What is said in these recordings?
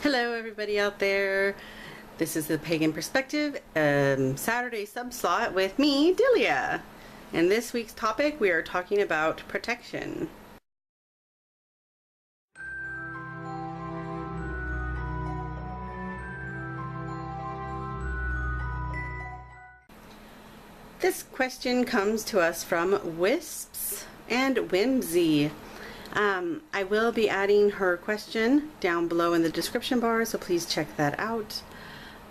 Hello everybody out there. This is the Pagan Perspective Saturday sub slot with me, Delia. And this week's topic, we are talking about protection. This question comes to us from Wisps and Whimsy. I will be adding her question down below in the description bar, so please check that out.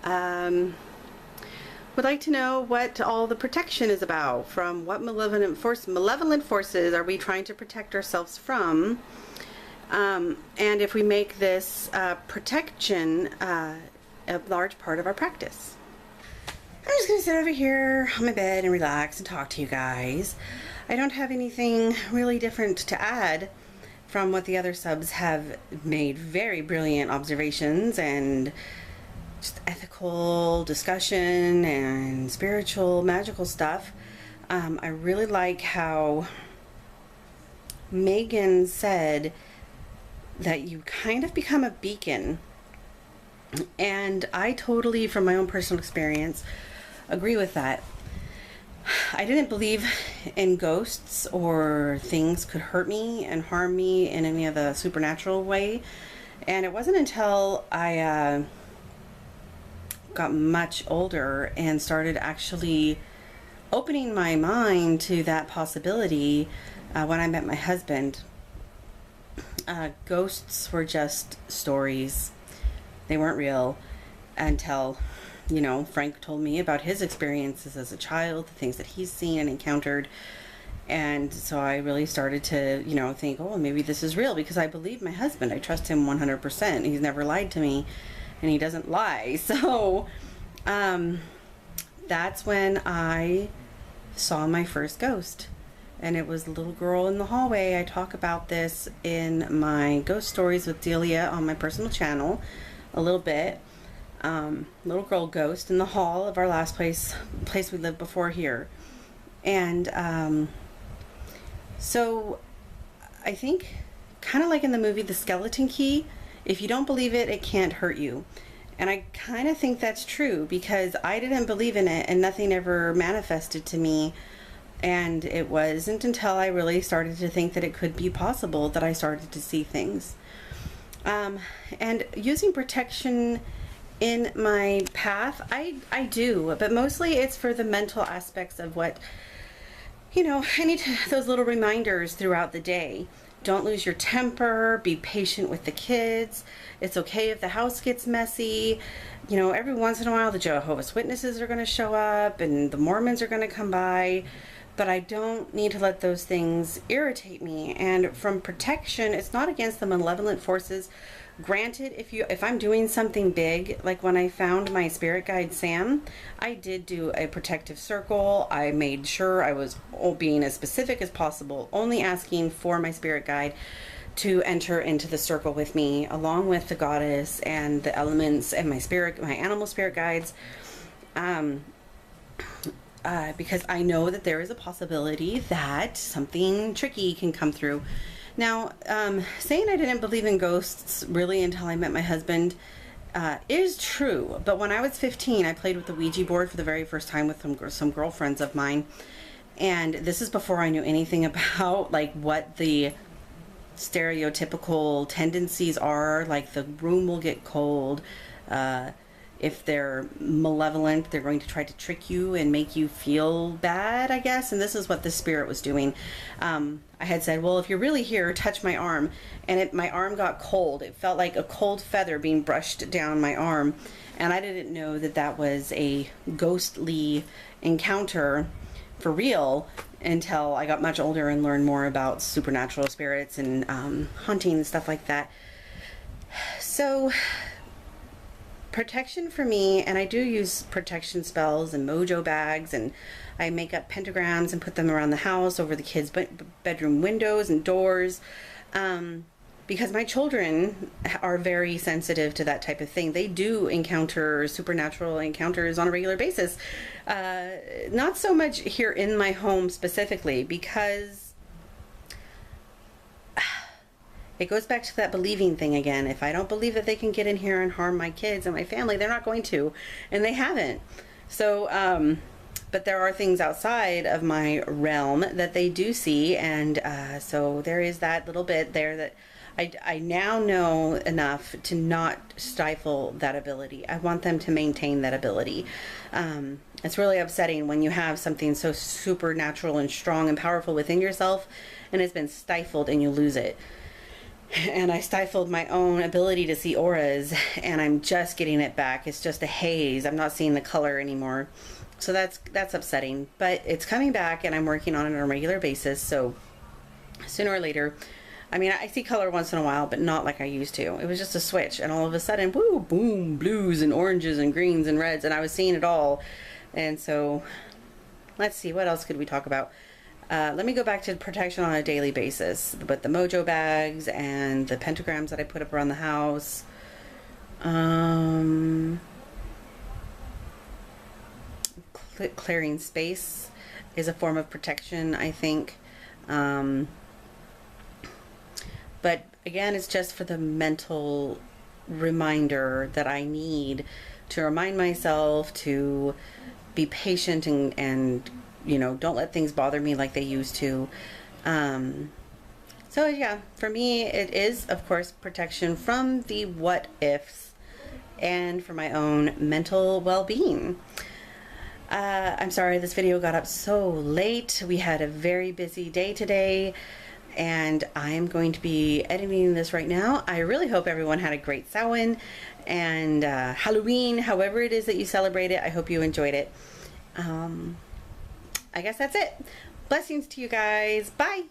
Would like to know what all the protection is about. From what malevolent forces are we trying to protect ourselves from? And if we make this protection a large part of our practice. I'm just going to sit over here on my bed and relax and talk to you guys. I don't have anything really different to add from what the other subs have made very brilliant observations and just ethical discussion and spiritual, magical stuff. I really like how Megan said that you kind of become a beacon. And I totally, from my own personal experience, agree with that. I didn't believe in ghosts or things could hurt me and harm me in any of the supernatural way. And it wasn't until I got much older and started actually opening my mind to that possibility when I met my husband. Ghosts were just stories. They weren't real until, you know, Frank told me about his experiences as a child, the things that he's seen and encountered. And so I really started to, you know, think, oh, maybe this is real, because I believe my husband. I trust him 100%. He's never lied to me, and he doesn't lie. So that's when I saw my first ghost. And it was the little girl in the hallway. I talk about this in my Ghost Stories with Delia on my personal channel a little bit. Little girl ghost in the hall of our last place we lived before here. And so I think, kind of like in the movie The Skeleton Key, if you don't believe it, it can't hurt you. And I kind of think that's true, because I didn't believe in it and nothing ever manifested to me. And it wasn't until I really started to think that it could be possible that I started to see things. And using protection in my path, I do, but mostly it's for the mental aspects of what, you know, I need those little reminders throughout the day. Don't lose your temper, be patient with the kids. It's okay if the house gets messy. You know, every once in a while the Jehovah's Witnesses are going to show up and the Mormons are going to come by, but I don't need to let those things irritate me. And from protection, it's not against the malevolent forces. Granted, if I'm doing something big, like when I found my spirit guide Sam, I did do a protective circle. I made sure I was being as specific as possible, only asking for my spirit guide to enter into the circle with me, along with the goddess and the elements and my animal spirit guides. Because I know that there is a possibility that something tricky can come through. Now, saying I didn't believe in ghosts really until I met my husband is true. But when I was 15, I played with the Ouija board for the very first time with some girlfriends of mine. And this is before I knew anything about like what the stereotypical tendencies are. Like the room will get cold. If they're malevolent, they're going to try to trick you and make you feel bad, I guess. And this is what the spirit was doing. I had said, well, if you're really here, touch my arm. And my arm got cold. It felt like a cold feather being brushed down my arm. And I didn't know that that was a ghostly encounter for real until I got much older and learned more about supernatural spirits and haunting and stuff like that. So protection for me, and I do use protection spells and mojo bags, and I make up pentagrams and put them around the house, over the kids' bedroom windows and doors, because my children are very sensitive to that type of thing. They do encounter supernatural encounters on a regular basis. Not so much here in my home specifically, because it goes back to that believing thing again. If I don't believe that they can get in here and harm my kids and my family, they're not going to, and they haven't. So, but there are things outside of my realm that they do see, and so there is that little bit there that I now know enough to not stifle that ability. I want them to maintain that ability. It's really upsetting when you have something so supernatural and strong and powerful within yourself and it's been stifled and you lose it. And I stifled my own ability to see auras, and I'm just getting it back. It's just a haze. I'm not seeing the color anymore. So that's upsetting, but it's coming back and I'm working on it on a regular basis. So sooner or later, I mean, I see color once in a while, but not like I used to. It was just a switch, and all of a sudden, woo, boom, blues and oranges and greens and reds, and I was seeing it all. And so, let's see, what else could we talk about? Let me go back to protection on a daily basis, with the mojo bags and the pentagrams that I put up around the house. Clearing space is a form of protection, I think. But again, it's just for the mental reminder that I need to remind myself to be patient and you know, don't let things bother me like they used to. So yeah, for me, it is, of course, protection from the what ifs and for my own mental well-being. I'm sorry this video got up so late. We had a very busy day today, and I'm going to be editing this right now. I really hope everyone had a great Samhain and Halloween, however it is that you celebrate it. I hope you enjoyed it. I guess that's it. Blessings to you guys. Bye.